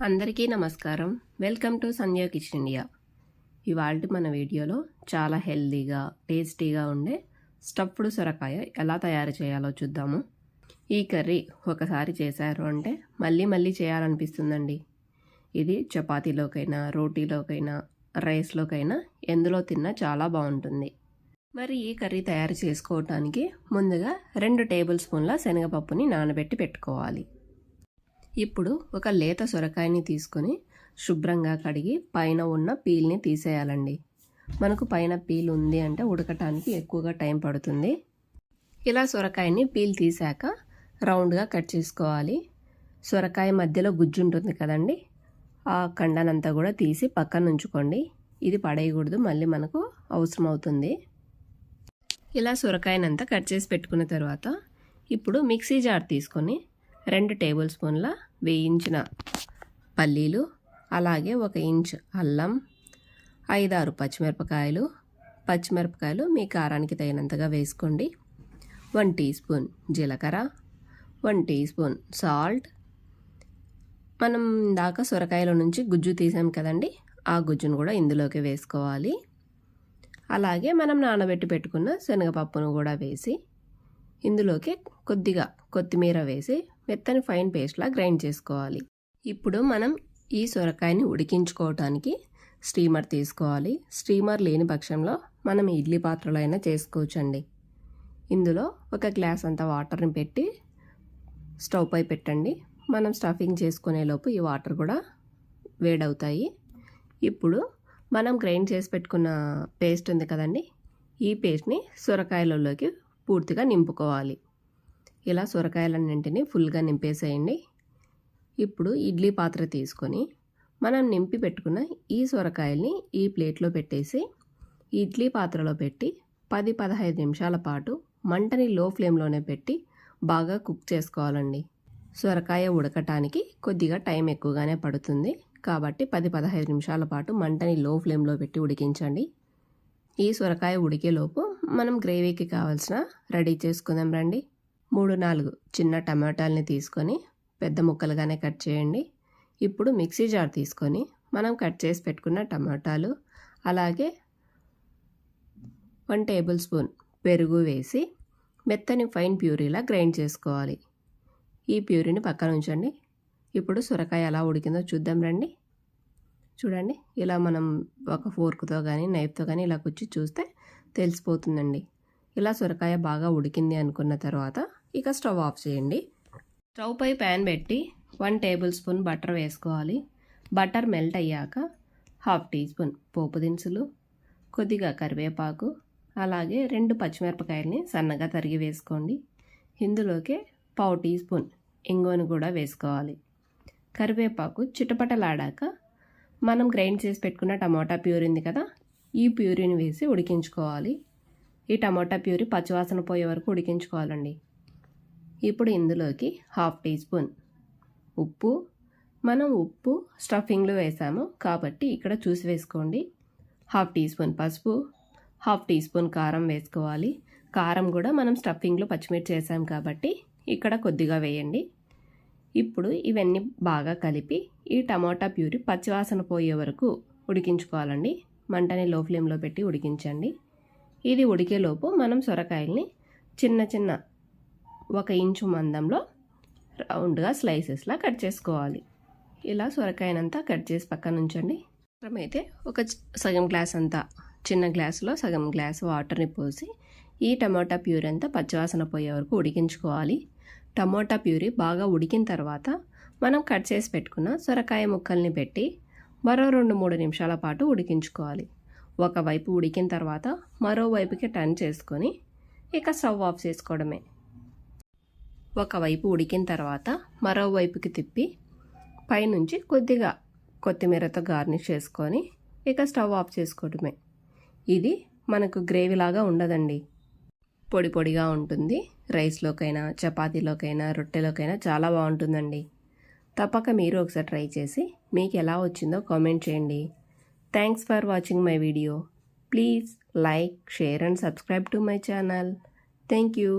అందరికీ నమస్కారం. Welcome to Sandhya kitchen India. ఇవాళ మన వీడియోలో చాలా హెల్తీగా టేస్టీగా ఉండే స్టఫ్డ్ సొరకాయ ఎలా తయారు చేయాలో చూద్దాము. ఈ కర్రీ ఒకసారి చేశారు అంటే మళ్ళీ మళ్ళీ చేయాలనిపిస్తుందండి. ఇది చపాతీలోకైనా, రోటీలోకైనా, రైస్లోకైనా ఎందులో తిన్నా చాలా బాగుంటుంది. మరి ఈ కర్రీ తయారు చేసుకోవటానికి ముందుగా 2 టేబుల్ స్పూన్ల శనగపప్పుని నానబెట్టి పెట్టుకోవాలి. ఇప్పుడు ఒక లేత సొరకాయని తీసుకొని శుభ్రంగా కడిగి పైన ఉన్న పీల్ని తీసేయాలండి. మనకు పైన పీల్ ఉంది అంటే ఉడకటానికి ఎక్కువగా టైం పడుతుంది. ఇలా సొరకాయని పీల్ తీసాక రౌండ్గా కట్ చేసుకోవాలి. సొరకాయ మధ్యలో గుజ్జు ఉంటుంది కదండి, ఆ కండనంతా కూడా తీసి పక్కన ఉంచుకోండి. ఇది పడేయకూడదు, మళ్ళీ మనకు అవసరం అవుతుంది. ఇలా సొరకాయనంతా కట్ చేసి పెట్టుకున్న తర్వాత ఇప్పుడు మిక్సీ జార్ తీసుకొని 2 టేబుల్ స్పూన్ల వేయించిన పల్లీలు, అలాగే 1 ఇంచ్ అల్లం, 5-6 పచ్చిమిరపకాయలు మీ కారానికి తగినంతగా వేసుకోండి. 1 టీ స్పూన్ జీలకర్ర, 1 టీ స్పూన్ సాల్ట్. మనం ఇందాక సొరకాయల నుంచి గుజ్జు తీసాం కదండి, ఆ గుజ్జును కూడా ఇందులోకి వేసుకోవాలి. అలాగే మనం నానబెట్టి పెట్టుకున్న శనగపప్పును కూడా వేసి ఇందులోకి కొద్దిగా కొత్తిమీర వేసి మెత్తని ఫైన్ పేస్ట్లా గ్రైండ్ చేసుకోవాలి. ఇప్పుడు మనం ఈ సొరకాయని ఉడికించుకోవటానికి స్టీమర్ తీసుకోవాలి. స్టీమర్ లేని పక్షంలో మనం ఇడ్లీ పాత్రలో అయినా చేసుకోవచ్చండి. ఇందులో 1 గ్లాస్ అంత వాటర్ని పెట్టి స్టవ్ పై పెట్టండి. మనం స్టఫింగ్ చేసుకునేలోపు ఈ వాటర్ కూడా వేడవుతాయి. ఇప్పుడు మనం గ్రైండ్ చేసి పెట్టుకున్న పేస్ట్ ఉంది కదండి, ఈ పేస్ట్ని సొరకాయలలోకి పూర్తిగా నింపుకోవాలి. ఇలా సొరకాయలన్నింటినీ ఫుల్గా నింపేసేయండి. ఇప్పుడు ఇడ్లీ పాత్ర తీసుకొని మనం నింపి పెట్టుకున్న ఈ సొరకాయల్ని ఈ ప్లేట్లో పెట్టేసి ఇడ్లీ పాత్రలో పెట్టి 10-15 నిమిషాల పాటు మంటని లో ఫ్లేమ్లోనే పెట్టి బాగా కుక్ చేసుకోవాలండి. సొరకాయ ఉడకటానికి కొద్దిగా టైం ఎక్కువగానే పడుతుంది కాబట్టి 10-15 నిమిషాల పాటు మంటని లో ఫ్లేమ్లో పెట్టి ఉడికించండి. ఈ సొరకాయ ఉడికేలోపు మనం గ్రేవీకి కావాల్సిన రెడీ చేసుకుందాం రండి. 3-4 చిన్న టమాటాలని తీసుకొని పెద్ద ముక్కలుగానే కట్ చేయండి. ఇప్పుడు మిక్సీ జార్ తీసుకొని మనం కట్ చేసి పెట్టుకున్న టమాటాలు, అలాగే 1 టేబుల్ స్పూన్ పెరుగు వేసి మెత్తని ఫైన్ ప్యూరీలా గ్రైండ్ చేసుకోవాలి. ఈ ప్యూరీని పక్కన ఉంచండి. ఇప్పుడు సొరకాయ ఎలా ఉడికిందో చూద్దాం రండి. చూడండి, ఇలా మనం ఒక ఫోర్క్తో కానీ నైఫ్తో కానీ ఇలా కుచ్చి చూస్తే తెలిసిపోతుందండి. ఇలా సొరకాయ బాగా ఉడికింది అనుకున్న తర్వాత ఇక స్టవ్ ఆఫ్ చేయండి. స్టవ్ పై ప్యాన్ పెట్టి 1 టేబుల్ స్పూన్ బటర్ వేసుకోవాలి. బటర్ మెల్ట్ అయ్యాక 1/2 టీ స్పూన్ పోపు దినుసులు, కొద్దిగా కరివేపాకు, అలాగే 2 పచ్చిమిరపకాయలని సన్నగా తరిగి వేసుకోండి. ఇందులోకి 1/4 టీ స్పూన్ ఇంగువను కూడా వేసుకోవాలి. కరివేపాకు చిటపటలాడాక మనం గ్రైండ్ చేసి పెట్టుకున్న టమాటా ప్యూరీ ఉంది కదా, ఈ ప్యూరీని వేసి ఉడికించుకోవాలి. ఈ టమాటా ప్యూరీ పచ్చివాసన పోయే వరకు ఉడికించుకోవాలండి. ఇప్పుడు ఇందులోకి 1/2 టీ స్పూన్ ఉప్పు, మనం ఉప్పు స్టఫింగ్లో వేసాము కాబట్టి ఇక్కడ చూసి వేసుకోండి. 1/2 టీ స్పూన్ పసుపు, 1/2 టీ స్పూన్ కారం వేసుకోవాలి. కారం కూడా మనం స్టఫింగ్లో పచ్చిమిర్చి వేసాం కాబట్టి ఇక్కడ కొద్దిగా వేయండి. ఇప్పుడు ఇవన్నీ బాగా కలిపి ఈ టమాటా ప్యూరీ పచ్చివాసన పోయే వరకు ఉడికించుకోవాలండి. మంటని లో ఫ్లేమ్లో పెట్టి ఉడికించండి. ఇది ఉడికేలోపు మనం సొరకాయల్ని చిన్న 1 ఇంచు మందంలో రౌండ్గా స్లైసెస్లా కట్ చేసుకోవాలి. ఇలా సొరకాయనంతా కట్ చేసి పక్కన ఉంచండి. అయితే ఒక సగం గ్లాస్ అంతా, చిన్న గ్లాసులో సగం గ్లాస్ వాటర్ని పోసి ఈ టమాటా ప్యూరీ అంతా పచ్చివాసన పోయే వరకు ఉడికించుకోవాలి. టమోటా ప్యూరీ బాగా ఉడికిన తర్వాత మనం కట్ చేసి పెట్టుకున్న సొరకాయ ముక్కల్ని పెట్టి మరో 2-3 నిమిషాల పాటు ఉడికించుకోవాలి. ఒకవైపు ఉడికిన తర్వాత మరోవైపుకి టర్న్ చేసుకొని ఇక స్టవ్ ఆఫ్ చేసుకోవడమే. ఒకవైపు ఉడికిన తర్వాత మరోవైపుకి తిప్పి పైనుంచి కొద్దిగా కొత్తిమీరతో గార్నిష్ చేసుకొని ఇక స్టవ్ ఆఫ్ చేసుకోవడమే. ఇది మనకు గ్రేవీలాగా ఉండదండి, పొడి పొడిగా ఉంటుంది. రైస్లోకైనా, చపాతీలోకైనా, రొట్టెలోకైనా చాలా బాగుంటుందండి. తప్పక మీరు ఒకసారి ట్రై చేసి మీకు ఎలా వచ్చిందో కామెంట్ చేయండి. Thanks for watching my video. Please like, share and subscribe to my channel. Thank you.